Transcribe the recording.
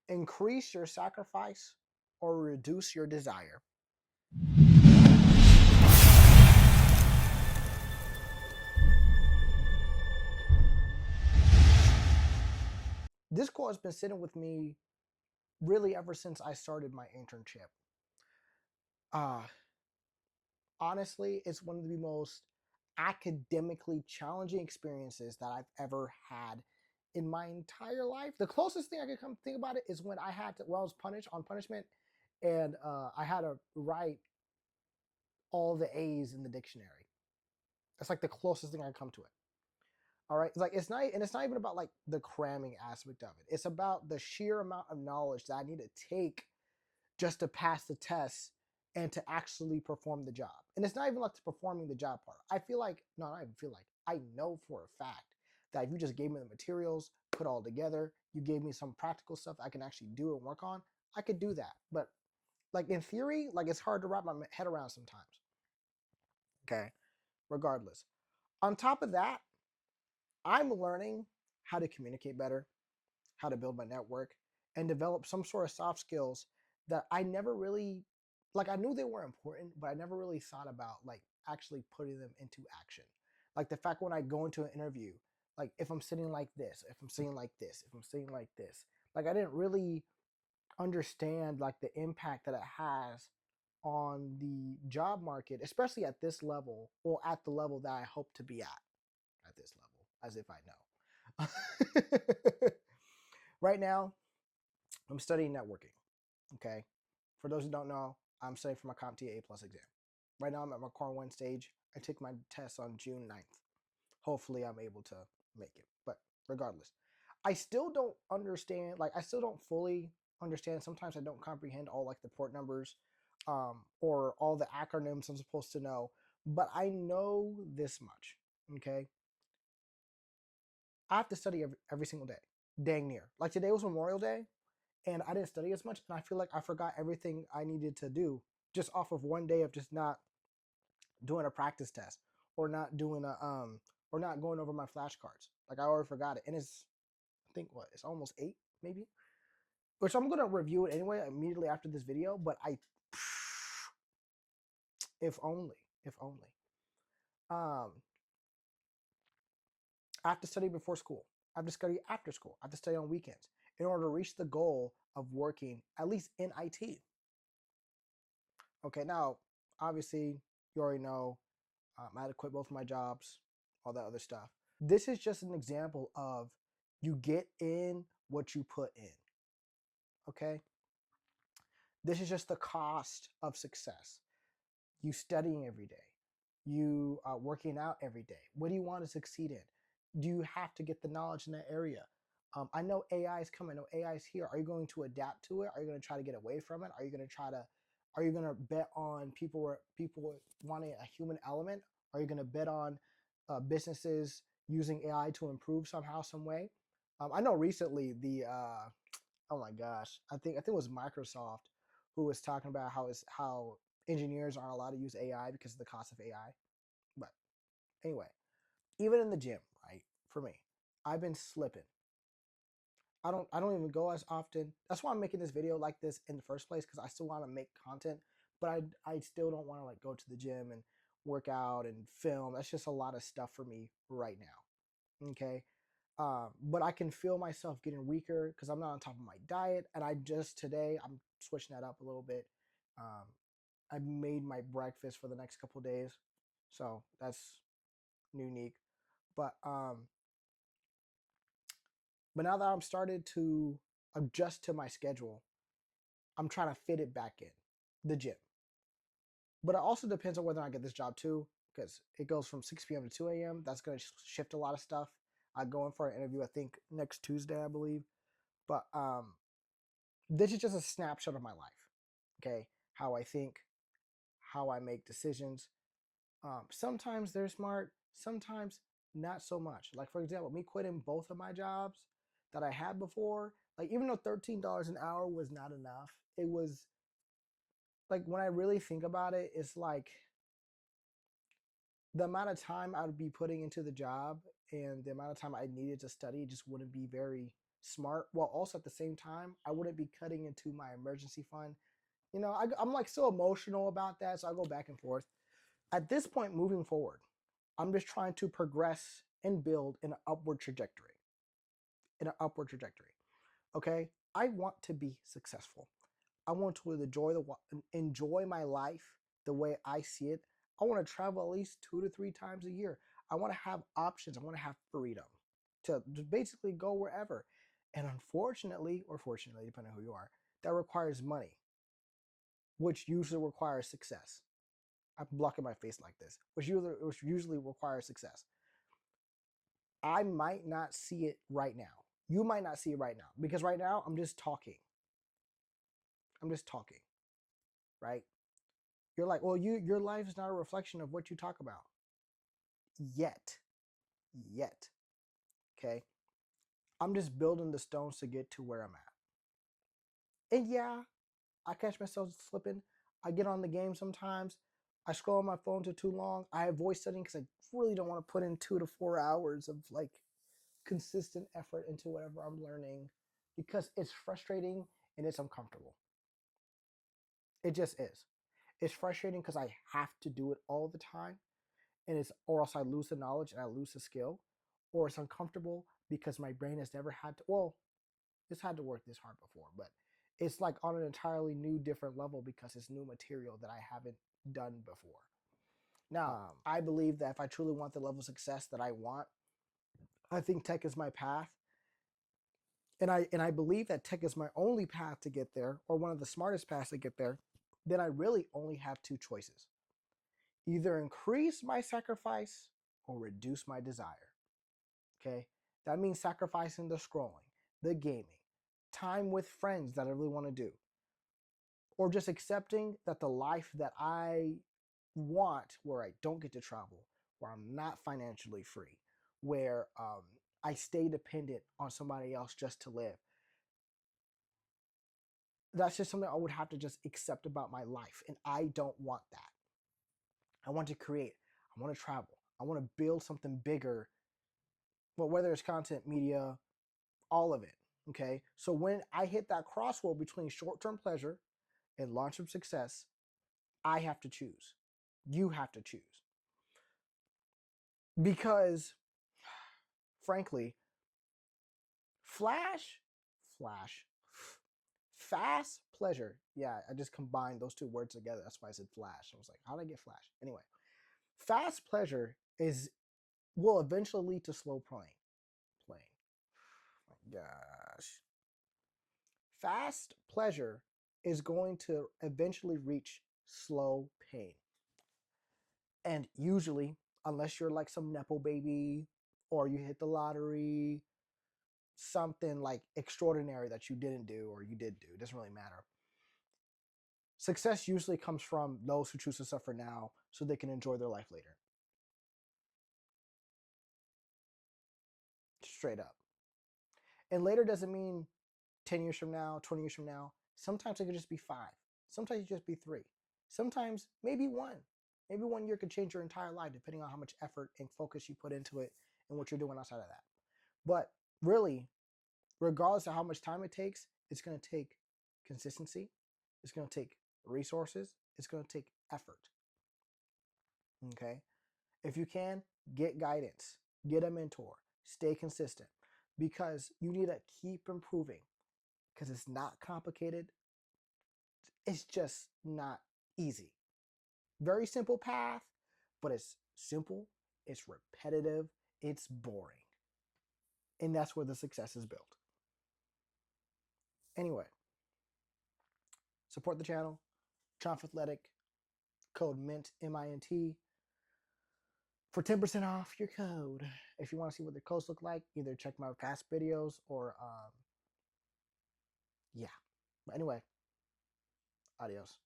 Increase your sacrifice or reduce your desire. This quote has been sitting with me really ever since I started my internship. Uh, Honestly, it's one of the most academically challenging experiences that I've ever had in my entire life. The closest thing I could come think about it is when I had to, well, I was punished on punishment, and I had to write all the A's in the dictionary. That's like the closest thing I come to it. All right, it's like it's not even about like the cramming aspect of it. It's about the sheer amount of knowledge that I need to take just to pass the test and to actually perform the job. And it's not even like the performing the job part. I feel like, no, I even feel like, I know for a fact that if you just gave me the materials, put all together, you gave me some practical stuff I can actually do and work on, I could do that. But like in theory, like it's hard to wrap my head around sometimes. Okay, regardless. On top of that, I'm learning how to communicate better, how to build my network, and develop some sort of soft skills that I never really like. I knew they were important, but I never really thought about like actually putting them into action. Like the fact when I go into an interview, like if I'm sitting like this, if I'm sitting like this, if I'm sitting like this, like I didn't really understand like the impact that it has on the job market, especially at this level or at the level that I hope to be at this level, as if I know. Right now, I'm studying networking. Okay. For those who don't know, I'm studying for my CompTIA A plus exam. Right now, I'm at my Core 1 stage. I take my test on June 9th. Hopefully, I'm able to make it. But regardless, I still don't understand, like, I still don't fully understand. Sometimes I don't comprehend all, like, the port numbers or all the acronyms I'm supposed to know. But I know this much. Okay. I have to study every single day, dang near. Like, today was Memorial Day, and I didn't study as much, and I feel like I forgot everything I needed to do just off of one day of just not doing a practice test or not doing a or not going over my flashcards. Like I already forgot it, and it's I think what it's almost 8 maybe, which I'm gonna review it anyway immediately after this video. But I, if only, if only, um, I have to study before school. I have to study after school. I have to study on weekends in order to reach the goal of working at least in IT. Okay, now obviously you already know I had to quit both of my jobs, all that other stuff. This is just an example of you get in what you put in. Okay, this is just the cost of success. You studying every day, you working out every day. What do you want to succeed in? Do you have to get the knowledge in that area? I know AI is coming. I know AI is here. Are you going to adapt to it? Are you going to try to get away from it? Are you going to try to? Are you going to bet on people wanting a human element? Are you going to bet on businesses using AI to improve somehow, some way? I know recently the oh my gosh, I think it was Microsoft who was talking about how engineers aren't allowed to use AI because of the cost of AI. But anyway, even in the gym, right? For me, I've been slipping. I don't even go as often. That's why I'm making this video like this in the first place, because I still want to make content, but I still don't want to like go to the gym and work out and film. That's just a lot of stuff for me right now. Okay. But I can feel myself getting weaker because I'm not on top of my diet. And I just today, I'm switching that up a little bit. Um, I made my breakfast for the next couple of days. So that's unique. But um, but now that I'm started to adjust to my schedule, I'm trying to fit it back in the gym. But it also depends on whether I get this job too, because it goes from 6 p.m. to 2 a.m. That's going to shift a lot of stuff. I go in for an interview, I think next Tuesday, I believe. But this is just a snapshot of my life. Okay, how I think, how I make decisions. Sometimes they're smart, sometimes not so much. Like for example, me quitting both of my jobs that I had before, like even though $13 an hour was not enough, it was like when I really think about it, it's like the amount of time I would be putting into the job and the amount of time I needed to study just wouldn't be very smart, while also at the same time, I wouldn't be cutting into my emergency fund. I'm like so emotional about that, so I go back and forth. At this point, moving forward, I'm just trying to progress and build in an upward trajectory. In an upward trajectory. Okay? I want to be successful. I want to enjoy my life the way I see it. I want to travel at least 2 to 3 times a year. I want to have options. I want to have freedom to basically go wherever. And unfortunately, or fortunately, depending on who you are, that requires money, which usually requires success. I'm blocking my face like this, which usually requires success. I might not see it right now. You might not see it right now because right now I'm just talking. I'm just talking, right? You're like, well, your life is not a reflection of what you talk about yet. Yet. Okay. I'm just building the stones to get to where I'm at. And yeah, I catch myself slipping. I get on the game sometimes. I scroll on my phone too long. I avoid studying because I really don't want to put in 2 to 4 hours of like consistent effort into whatever I'm learning because it's frustrating and it's uncomfortable. It just is. It's frustrating because I have to do it all the time, and it's or else I lose the knowledge and I lose the skill, or it's uncomfortable because my brain has never had to. Well, it's had to work this hard before, but it's like on an entirely new, different level because it's new material that I haven't done before. Now, I believe that if I truly want the level of success that I want, I think tech is my path. And I believe that tech is my only path to get there, or one of the smartest paths to get there, then I really only have two choices. Either increase my sacrifice or reduce my desire. Okay? That means sacrificing the scrolling, the gaming, time with friends that I really want to do, or just accepting that the life that I want, where I don't get to travel, where I'm not financially free, where I stay dependent on somebody else just to live, that's just something I would have to just accept about my life. And I don't want that. I want to create. I want to travel. I want to build something bigger. But whether it's content, media, all of it. Okay. So when I hit that crossroad between short-term pleasure and long-term success, I have to choose. You have to choose. Because frankly, flash, flash, fast pleasure. Yeah, I just combined those two words together. That's why I said flash. I was like, how did I get flash? Anyway, fast pleasure will eventually lead to slow playing. Playing. Oh my gosh. Fast pleasure is going to eventually reach slow pain. And usually, unless you're like some Nepo baby or you hit the lottery, something like extraordinary that you didn't do or you did do, it doesn't really matter. Success usually comes from those who choose to suffer now so they can enjoy their life later. Straight up. And later doesn't mean 10 years from now, 20 years from now. Sometimes it could just be 5. Sometimes it could just be 3. Sometimes maybe 1. Maybe 1 year could change your entire life depending on how much effort and focus you put into it and what you're doing outside of that. But really, regardless of how much time it takes, it's going to take consistency. It's going to take resources. It's going to take effort. Okay? If you can, get guidance, get a mentor, stay consistent because you need to keep improving because it's not complicated. It's just not easy. Very simple path, but it's simple, it's repetitive, it's boring. And that's where the success is built. Anyway, support the channel, Triumph Athletic, code MINT, M-I-N-T, for 10% off your code. If you want to see what the codes look like, either check my past videos or, yeah. But anyway, adios.